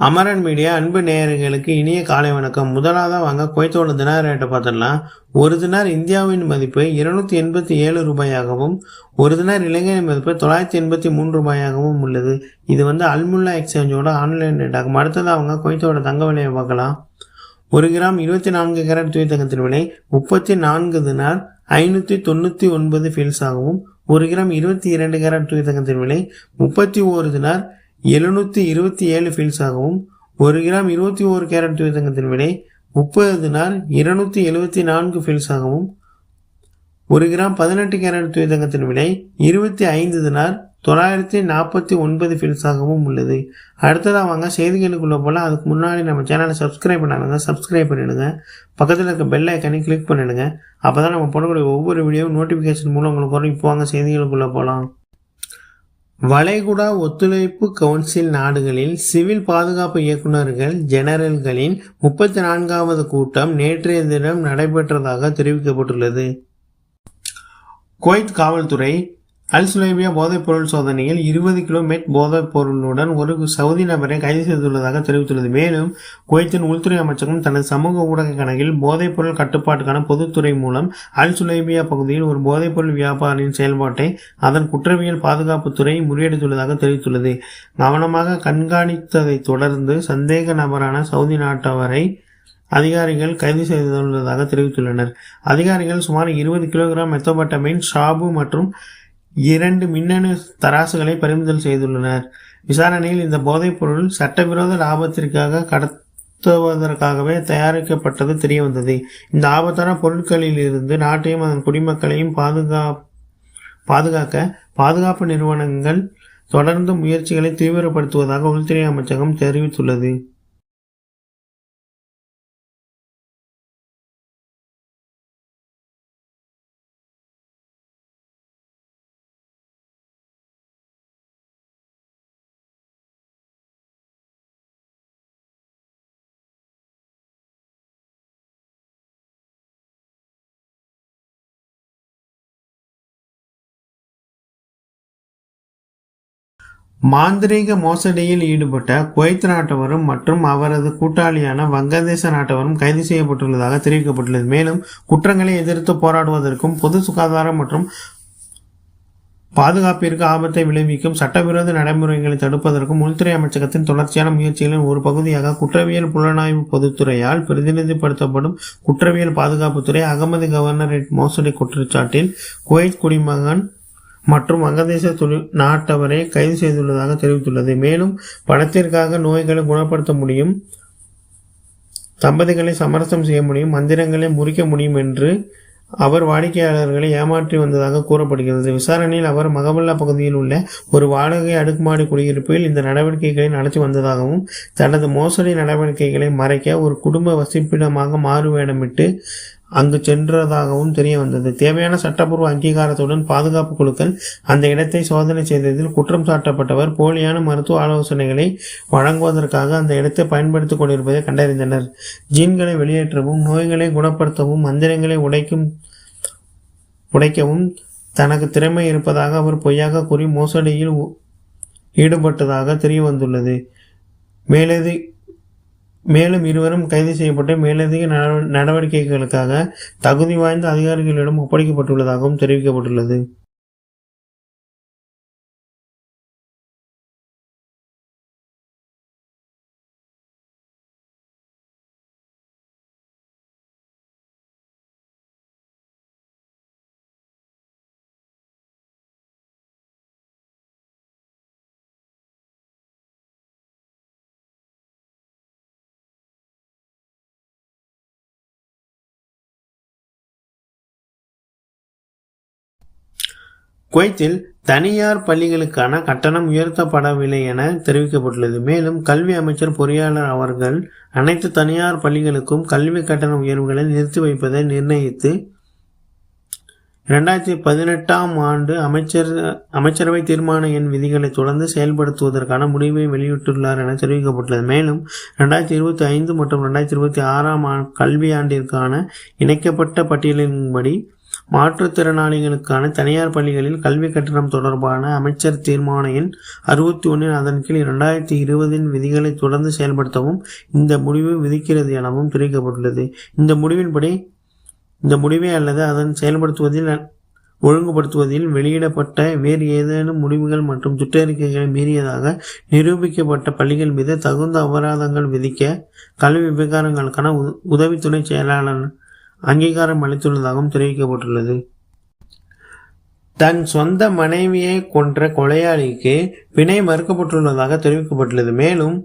Amaran media அன்பு நேயர்களுக்கு இனிய காலை வணக்கம். முதலாவதாக வாங்க குவைத்தோட தினார் ரேட்டை பார்த்துடலாம். ஒரு தினார் இந்தியாவின் மதிப்பு 287 ரூபாயாகவும் ஒரு தினார் இலங்கையின் மதிப்பு 983 ரூபாயாகவும் உள்ளது. இது அல்முல்லா எக்ஸ்சேஞ்சோட ஆன்லைன் ரேட் ஆகும். அடுத்ததாக அவங்க குவைத்தோட தங்க விலையை பார்க்கலாம். 1 கிராம் 24 கேரட் தூய தங்கத்தின் விலை 34 தினார் 599 ஃபீல்ஸ் ஆகவும் 1 கிராம் 22 கேரட் தூய தங்கத்தின் விலை 31 தினார் 727 ஃபீல்ஸ் ஆகவும் 1 கிராம் 21 கேரட் தூய தங்கத்தின் விலை 30 தினார் 274 ஃபீல்ஸ் ஆகவும் 1 கிராம் 18 கேரட் தூய தங்கத்தின் விலை 25 தினார் 949 ஃபீல்ஸ் ஆகவும் உள்ளது. அடுத்ததாக வாங்க செய்திகளுக்குள்ள போல. அதுக்கு முன்னாடி நம்ம சேனலை சப்ஸ்கிரைப் பண்ணாங்க, சப்ஸ்கிரைப் பண்ணிடுங்க. பக்கத்தில் இருக்க பெல் ஐக்கானை கிளிக் பண்ணிடுங்க. அப்போ தான் நம்ம போடக்கூடிய ஒவ்வொரு வீடியோவும் நோட்டிஃபிகேஷன் மூலம் உங்களுக்கு வரும். இப்போ வாங்க செய்திகளுக்குள்ள போகலாம். வளைகுடா ஒத்துழைப்பு கவுன்சில் நாடுகளில் சிவில் பாதுகாப்பு இயக்குநர்கள் ஜெனரல்களின் 34வது கூட்டம் நேற்றைய தினம் நடைபெற்றதாக தெரிவிக்கப்பட்டுள்ளது. குவைத் காவல்துறை அல் சுலைபியா போதைப் பொருள் சோதனையில் 20 கிலோ மெத் போதைப் பொருளுடன் ஒரு சவுதி நபரை கைது செய்துள்ளதாக தெரிவித்துள்ளது. மேலும் குவைத்தின் உள்துறை அமைச்சகம் தனது சமூக ஊடக கணக்கில் போதைப் பொருள் கட்டுப்பாட்டுக்கான பொதுத்துறை மூலம் அல் சுலைபியா பகுதியில் ஒரு போதைப் பொருள் வியாபாரியின் செயல்பாட்டை அதன் குற்றவியல் பாதுகாப்புத்துறை முறியடித்துள்ளதாக தெரிவித்துள்ளது. கவனமாக கண்காணித்ததை தொடர்ந்து சந்தேக நபரான சவுதி நாட்டவரை அதிகாரிகள் கைது செய்துள்ளதாக தெரிவித்துள்ளனர். அதிகாரிகள் சுமார் 20 கிலோகிராம் மெத்தோபட்டமைன், ஷாபு மற்றும் 2 மின்னணு தராசுகளை பறிமுதல் செய்துள்ளனர். விசாரணையில் இந்த போதைப் பொருள் சட்டவிரோத லாபத்திற்காக கடத்துவதற்காகவே தயாரிக்கப்பட்டது தெரியவந்தது. இந்த ஆபத்தான பொருட்களில் இருந்து நாட்டையும் அதன் குடிமக்களையும் பாதுகாக்க பாதுகாப்பு நிறுவனங்கள் தொடர்ந்து முயற்சிகளை தீவிரப்படுத்துவதாக உள்துறை அமைச்சகம் தெரிவித்துள்ளது. மாந்திரீக மோசடியில் ஈடுபட்ட குவைத் நாட்டவரும் மற்றும் அவரது கூட்டாளியான வங்கதேச நாட்டவரும் கைது செய்யப்பட்டுள்ளதாக தெரிவிக்கப்பட்டுள்ளது. மேலும் குற்றங்களை எதிர்த்து போராடுவதற்கும் பொது சுகாதாரம் மற்றும் பாதுகாப்பிற்கு ஆபத்தை விளைவிக்கும் சட்டவிரோத நடைமுறைகளை தடுப்பதற்கும் உள்துறை அமைச்சகத்தின் தொடர்ச்சியான முயற்சிகளின் ஒரு பகுதியாக குற்றவியல் புலனாய்வு பொதுத்துறையால் பிரதிநிதிப்படுத்தப்படும் குற்றவியல் பாதுகாப்புத்துறை அகமது கவர்னரேட் மோசடி குற்றச்சாட்டில் குவைத் குடிமகன் மற்றும் வங்கதேச நாட்டவரை கைது செய்துள்ளதாக தெரிவித்துள்ளது. மேலும் பணத்திற்காக நோய்களை குணப்படுத்த முடியும், தம்பதிகளை சமரசம் செய்ய முடியும், மந்திரங்களை முறிக்க முடியும் என்று அவர் வாடிக்கையாளர்களை ஏமாற்றி வந்ததாக கூறப்படுகிறது. விசாரணையில் அவர் மகபல்லா பகுதியில் உள்ள ஒரு வாடகை அடுக்குமாடி குடியிருப்பில் இந்த நடவடிக்கைகளை நடத்தி வந்ததாகவும் தனது மோசடி நடவடிக்கைகளை மறைக்க ஒரு குடும்ப வசிப்பிடமாக மாறுவேடமிட்டு அங்கு சென்றதாகவும் தெரிய வந்தது. தேவையான சட்டப்பூர்வ அங்கீகாரத்துடன் பாதுகாப்பு குழுக்கள் அந்த இடத்தை சோதனை செய்ததில் குற்றம் சாட்டப்பட்டவர் போலியான மருத்துவ ஆலோசனைகளை வழங்குவதற்காக அந்த இடத்தை பயன்படுத்திக் கொண்டிருப்பதை கண்டறிந்தனர். ஜீன்களை வெளியேற்றவும், நோய்களை குணப்படுத்தவும், மந்திரங்களை உடைக்கவும் தனக்கு திறமை இருப்பதாக அவர் பொய்யாக கூறி மோசடியில் ஈடுபட்டதாக தெரிய வந்துள்ளது. மேலும் இருவரும் கைது செய்யப்பட்டு மேலதிக நடவடிக்கைகளுக்காக தகுதி வாய்ந்த அதிகாரிகளிடம் ஒப்படைக்கப்பட்டுள்ளதாகவும் தெரிவிக்கப்பட்டுள்ளது. குவைத்தில் தனியார் பள்ளிகளுக்கான கட்டணம் உயர்த்தப்படவில்லை என தெரிவிக்கப்பட்டுள்ளது. மேலும் கல்வி அமைச்சர் பொறியாளர் அவர்கள் அனைத்து தனியார் பள்ளிகளுக்கும் கல்வி கட்டண உயர்வுகளை நிறுத்தி வைப்பதை நிர்ணயித்து 2018ஆம் ஆண்டு அமைச்சரவை தீர்மான எண் விதிகளை தொடர்ந்து செயல்படுத்துவதற்கான முடிவை வெளியிட்டுள்ளார் என தெரிவிக்கப்பட்டுள்ளது. மேலும் 2025 மற்றும் 2026ஆம் கல்வியாண்டிற்கான இணைக்கப்பட்ட பட்டியலின்படி மாற்றுத்திறனாளிகளுக்கான தனியார் பள்ளிகளில் கல்வி கட்டணம் தொடர்பான அமைச்சர் தீர்மான எண் 61 அதன் கீழ் 2020 விதிகளை தொடர்ந்து செயல்படுத்தவும் இந்த முடிவு விதிக்கிறது எனவும் தெரிவிக்கப்பட்டுள்ளது. இந்த முடிவை அல்லது அதன் செயல்படுத்துவதில் ஒழுங்குபடுத்துவதில் வெளியிடப்பட்ட வேறு ஏதேனும் முடிவுகள் மற்றும் சுற்றறிக்கைகளை மீறியதாக நிரூபிக்கப்பட்ட பள்ளிகள் மீது தகுந்த அபராதங்கள் விதிக்க கல்வி விவகாரங்களுக்கான உதவித்துறை செயலாளர் அங்கீகாரம் அளித்துள்ளதாகவும் தெரிவிக்கப்பட்டுள்ளது. தன் சொந்த மனைவியை கொன்ற கொலையாளிக்கு பிணை மறுக்கப்பட்டுள்ளதாக தெரிவிக்கப்பட்டுள்ளது. மேலும்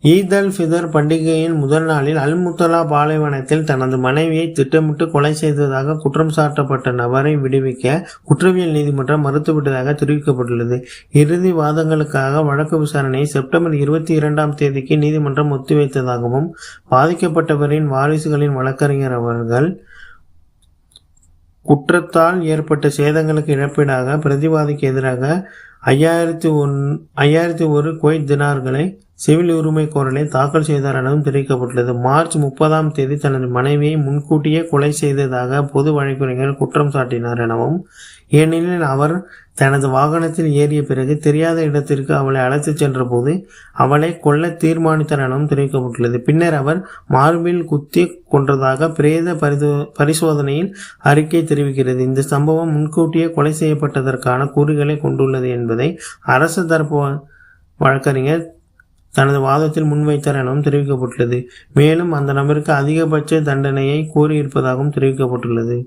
ஈத் அல் ஃபிதர் பண்டிகையின் முதல் நாளில் அல் முத்தலா பாலைவனத்தில் தனது மனைவியை திட்டமிட்டு கொலை செய்ததாக குற்றம் சாட்டப்பட்ட நபரை விடுவிக்க குற்றவியல் நீதிமன்றம் மறுத்துவிட்டதாக தெரிவிக்கப்பட்டுள்ளது. இறுதி வாதங்களுக்காக வழக்கு விசாரணையை செப்டம்பர் 22ஆம் தேதிக்கு நீதிமன்றம் ஒத்திவைத்ததாகவும் பாதிக்கப்பட்டவரின் வாரிசுகளின் வழக்கறிஞர் அவர்கள் குற்றத்தால் ஏற்பட்ட சேதங்களுக்கு இழப்பீடாக பிரதிவாதிக்கு எதிராக 5001 குவைத் தினார்களை சிவில் உரிமை கோரலை தாக்கல் செய்தார் எனவும் தெரிவிக்கப்பட்டுள்ளது. மார்ச் 30ஆம் தேதி தனது மனைவியை முன்கூட்டியே கொலை செய்ததாக பொது வழக்கறிஞர் குற்றம் சாட்டினார் எனவும், ஏனெனில் அவர் தனது வாகனத்தில் ஏறிய பிறகு தெரியாத இடத்திற்கு அவளை அழைத்துச் சென்ற போது அவளை கொல்ல தீர்மானித்தார் எனவும் தெரிவிக்கப்பட்டுள்ளது. பின்னர் அவர் மார்பில் குத்தி கொன்றதாக பிரேத பரிசோதனையில் அறிக்கை தெரிவிக்கிறது. இந்த சம்பவம் முன்கூட்டியே கொலை செய்யப்பட்டதற்கான கூறுகளை கொண்டுள்ளது என்பதை அரசு தரப்பு வழக்கறிஞர் தனது வாதத்தில் முன்வைத்தார் எனவும் தெரிவிக்கப்பட்டுள்ளது. மேலும் அந்த நபருக்கு அதிகபட்ச தண்டனையை கோரியிருப்பதாகவும் தெரிவிக்கப்பட்டுள்ளது.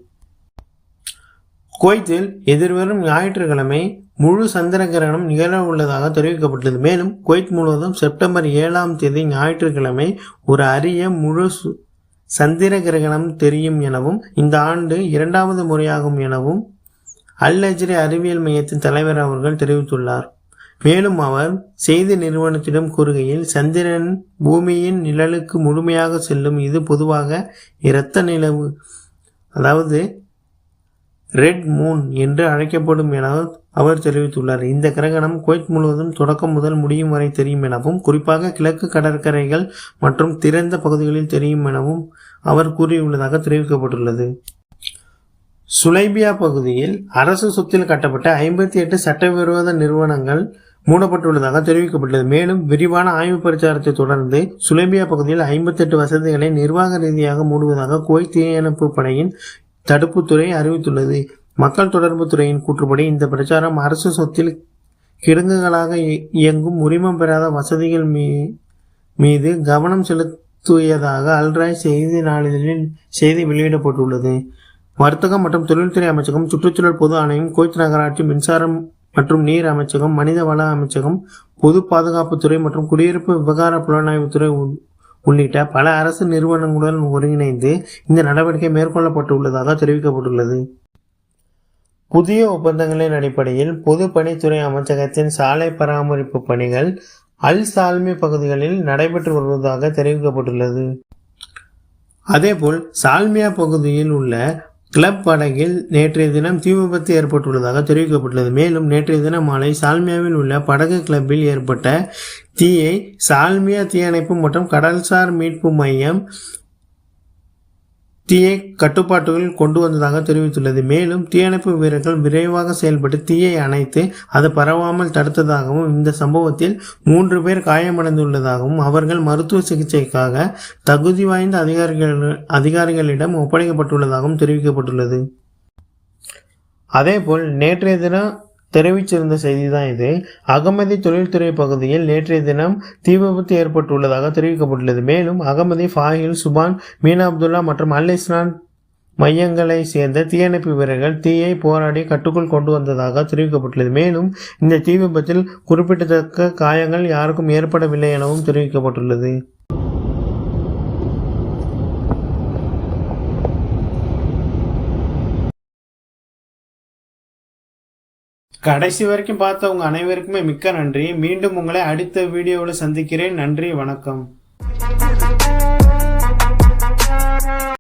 குவைத்தில் எதிர்வரும் ஞாயிற்றுக்கிழமை முழு சந்திர கிரகணம் நிகழ உள்ளதாக தெரிவிக்கப்பட்டுள்ளது. மேலும் குவைத் முழுவதும் செப்டம்பர் 7ஆம் தேதி ஞாயிற்றுக்கிழமை ஒரு அரிய முழு சந்திர கிரகணம் தெரியும் எனவும் இந்த ஆண்டு 2வது முறையாகும் எனவும் அல் அஜ்ரி அறிவியல் மையத்தின் தலைவர் அவர்கள் தெரிவித்துள்ளார். மேலும் அவர் செய்தி நிறுவனத்திடம் கூறுகையில், சந்திரன் பூமியின் நிழலுக்கு முழுமையாக செல்லும். இது பொதுவாக இரத்த நிலவு, அதாவது ரெட் மூன் என்று அழைக்கப்படும் என அவர் தெரிவித்துள்ளார். இந்த கிரகணம் குவைத் முழுவதும் தொடக்கம் முதல் முடியும் வரை தெரியும் எனவும், குறிப்பாக கிழக்கு கடற்கரைகள் மற்றும் திறந்த பகுதிகளில் தெரியும் எனவும் அவர் கூறியுள்ளதாக தெரிவிக்கப்பட்டுள்ளது. சுலைபியா பகுதியில் அரசு சொத்தில் கட்டப்பட்ட 58 சட்டவிரோத நிறுவனங்கள் மூடப்பட்டுள்ளதாக தெரிவிக்கப்பட்டுள்ளது. மேலும் விரிவான ஆய்வு பிரச்சாரத்தை தொடர்ந்து சுலைபியா பகுதியில் 58 வசதிகளை நிர்வாக ரீதியாக மூடுவதாக குவைத் தீயணைப்பு படையின் தடுப்புத்துறை அறிவித்துள்ளது. மக்கள் தொடர்பு துறையின் கூற்றுப்படி இந்த பிரச்சாரம் அரசு சொத்தில் கிடங்குகளாக இயங்கும் உரிமம் பெறாத வசதிகள் மீது கவனம் செலுத்தியதாக அல்ராய் செய்தி நாளிதழில் செய்தி வெளியிடப்பட்டுள்ளது. வர்த்தகம் மற்றும் தொழில்துறை அமைச்சகம், சுற்றுச்சூழல் பொது ஆணையம், குவைத் நகராட்சி, மின்சாரம் மற்றும் நீர் அமைச்சகம், மனித வள அமைச்சகம், பொது பாதுகாப்புத்துறை மற்றும் குடியிருப்பு விவகார புலனாய்வுத்துறை உள்ளிட்ட பல அரசு நிறுவனங்களுடன் ஒருங்கிணைந்து இந்த நடவடிக்கை மேற்கொள்ளப்பட்டுள்ளதாக தெரிவிக்கப்பட்டுள்ளது. புதிய ஒப்பந்தங்களின் அடிப்படையில் பொது பணித்துறை அமைச்சகத்தின் சாலை பராமரிப்பு பணிகள் அல் சால்மி பகுதிகளில் நடைபெற்று வருவதாக தெரிவிக்கப்பட்டுள்ளது. அதேபோல் சால்மியா பகுதியில் உள்ள கிளப் படகில் நேற்றைய தினம் தீ விபத்து ஏற்பட்டுள்ளதாக தெரிவிக்கப்பட்டுள்ளது. மேலும் நேற்றைய தினம் மாலை சால்மியாவில் உள்ள படகு கிளப்பில் ஏற்பட்ட தீயை சால்மியா தீயணைப்பு மற்றும் கடல்சார் மீட்பு மையம் தீயை கட்டுப்பாட்டுகள் கொண்டு வந்ததாக தெரிவித்துள்ளது. மேலும் தீயணைப்பு வீரர்கள் விரைவாக செயல்பட்டு தீயை அணைத்து அது பரவாமல் தடுத்ததாகவும், இந்த சம்பவத்தில் 3 பேர் காயமடைந்துள்ளதாகவும் அவர்கள் மருத்துவ சிகிச்சைக்காக தகுதி வாய்ந்த அதிகாரிகளிடம் ஒப்படைக்கப்பட்டுள்ளதாகவும் தெரிவிக்கப்பட்டுள்ளது. அதேபோல் நேற்றைய தினம் தெரிவிச்சிருந்த செய்தி தான் இது. அகமதி தொழில்துறை பகுதியில் நேற்றைய தினம் தீ விபத்து ஏற்பட்டுள்ளதாக தெரிவிக்கப்பட்டுள்ளது. மேலும் அகமதி, ஃபாஹில், சுபான், மீனா அப்துல்லா மற்றும் அல் இஸ்லான் மையங்களை சேர்ந்த தீயணைப்பு வீரர்கள் தீயை போராடி கட்டுக்குள் கொண்டு வந்ததாக தெரிவிக்கப்பட்டுள்ளது. மேலும் இந்த தீ விபத்தில் குறிப்பிடத்தக்க காயங்கள் யாருக்கும் ஏற்படவில்லை எனவும் தெரிவிக்கப்பட்டுள்ளது. கடைசி வரைக்கும் பார்த்தவங்க அனைவருக்குமே மிக்க நன்றி. மீண்டும் உங்களை அடுத்த வீடியோவில் சந்திக்கிறேன். நன்றி, வணக்கம்.